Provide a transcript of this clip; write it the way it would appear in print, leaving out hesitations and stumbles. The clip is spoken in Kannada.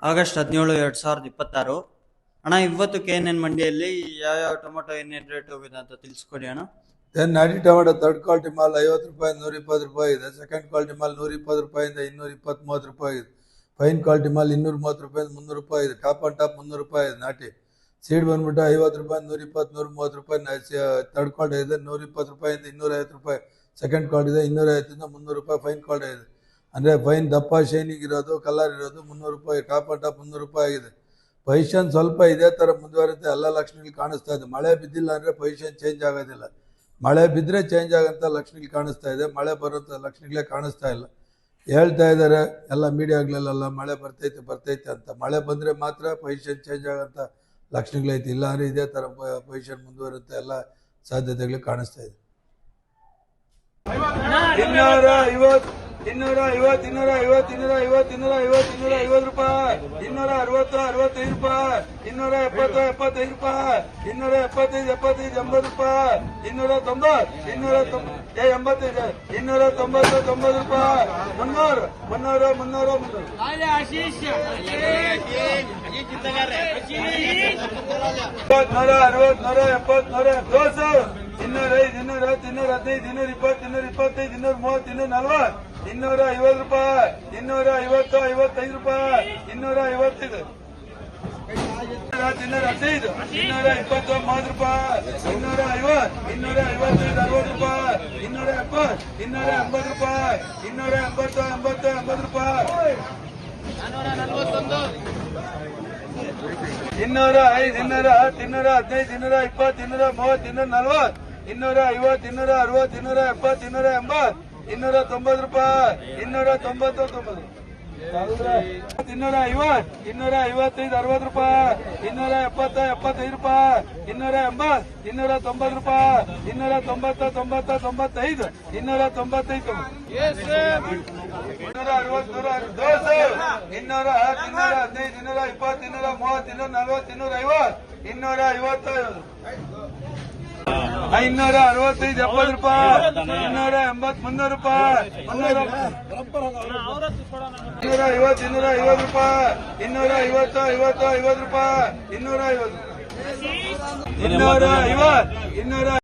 ಆಗಸ್ಟ್ 17, 2026. ಅಣ್ಣ, ಇವತ್ತು KNN ಮಂಡಿಯಲ್ಲಿ ಯಾವ ಟೊಮೊಟೊ ಏನೇನು ರೇಟ್ ಹೋಗಿದೆ ಅಂತ ತಿಳಿಸ್ಕೊಡಿ ಅಣ್ಣ. ನಾಟಿ ಟೊಮೆಟೊ ಥರ್ಡ್ ಕ್ವಾಲಿಟಿ ಮಾಲ್ 50 ರೂಪಾಯಿ 120 ರೂಪಾಯಿ ಇದೆ. ಸೆಕೆಂಡ್ ಕ್ವಾಲಿಟಿ ಮಾಲ್ 120 ರೂಪಾಯಿಂದ 220-30 ರೂಪಾಯಿ ಇದೆ. ಫೈನ್ ಕ್ವಾಲಿಟಿ ಮಾಲ್ 230 ರೂಪಾಯಿಂದ 300 ರೂಪಾಯಿ ಇದೆ. ಟಾಪ್ ಅಂಡ್ ಟಾಪ್ 300 ರೂಪಾಯಿ ಇದೆ. ನಾಟಿ ಸೀಡ್ ಬಂದ್ಬಿಟ್ಟು 50 ರೂಪಾಯಿ 120-130 ರೂಪಾಯಿ. ಥರ್ಡ್ ಕ್ವಾಲಿಟಿ ಇದೆ 120 ರೂಪಾಯಿಂದ 250 ರೂಪಾಯಿ. ಸೆಕೆಂಡ್ ಕ್ವಾಲಿಟಿ ಇದೆ 250ಇಂದ 300 ರೂಪಾಯಿ. ಫೈನ್ ಕ್ವಾಲಿಟಿ ಇದೆ ಅಂದರೆ ಫೈನ್ ದಪ್ಪ ಶೈನಿಂಗ್ ಇರೋದು ಕಲರ್ ಇರೋದು 300 ರೂಪಾಯಿ. ಟಾಪ್ ಅಂಡ್ ಟಾಪ್ 300 ರೂಪಾಯಿ ಆಗಿದೆ. ಪೊಸಿಷನ್ ಸ್ವಲ್ಪ ಇದೇ ಥರ ಮುಂದುವರುತ್ತೆ. ಎಲ್ಲ ಲಕ್ಷಣಗಳು ಕಾಣಿಸ್ತಾ ಇದೆ. ಮಳೆ ಬಿದ್ದಿಲ್ಲ ಅಂದರೆ ಪೊಸಿಷನ್ ಚೇಂಜ್ ಆಗೋದಿಲ್ಲ. ಮಳೆ ಬಿದ್ದರೆ ಚೇಂಜ್ ಆಗೋಂಥ ಲಕ್ಷಣಗಳು ಕಾಣಿಸ್ತಾ ಇದೆ. ಮಳೆ ಬರೋಂಥ ಲಕ್ಷಣಗಳೇ ಕಾಣಿಸ್ತಾ ಇಲ್ಲ. ಹೇಳ್ತಾ ಇದ್ದಾರೆ ಎಲ್ಲ ಮೀಡಿಯಾಗಳೆಲ್ಲ ಮಳೆ ಬರ್ತೈತೆ ಅಂತ. ಮಳೆ ಬಂದರೆ ಮಾತ್ರ ಪೊಸಿಷನ್ ಚೇಂಜ್ ಆಗೋಂಥ ಲಕ್ಷಣಗಳೈತಿ. ಇಲ್ಲ ಅಂದರೆ ಇದೇ ಥರ ಪೊಸಿಷನ್ ಮುಂದುವರುತ್ತೆ. ಎಲ್ಲ ಸಾಧ್ಯತೆಗಳು ಕಾಣಿಸ್ತಾ ಇದೆ. 250 250 ರೂಪಾಯಿ, 260 65 ರೂಪಾಯಿ, 270 75 ರೂಪಾಯಿ, 275 75 80 ರೂಪಾಯಿ, 290 290 90 ರೂಪಾಯಿ, 300 250 ರೂಪಾಯಿ, 250 55 ರೂಪಾಯಿ, 255 215 220 30 ರೂಪಾಯಿ, 250 255 60 ರೂಪಾಯಿ, 270 280 ರೂಪಾಯಿ, 280 80 80 ರೂಪಾಯಿ, 205 210 215 220 230 240 250 260 270 280 290 ರೂಪಾಯಿ, 290 250 255 60 ರೂಪಾಯಿ, 270 75 ರೂಪಾಯಿ, 280 290 ರೂಪಾಯಿ, 290 90 95 295 565 70 ರೂಪಾಯಿ, 280 300 ರೂಪಾಯಿ, 250 250 ರೂಪಾಯಿ, 250 50 50 ರೂಪಾಯಿ, 250 250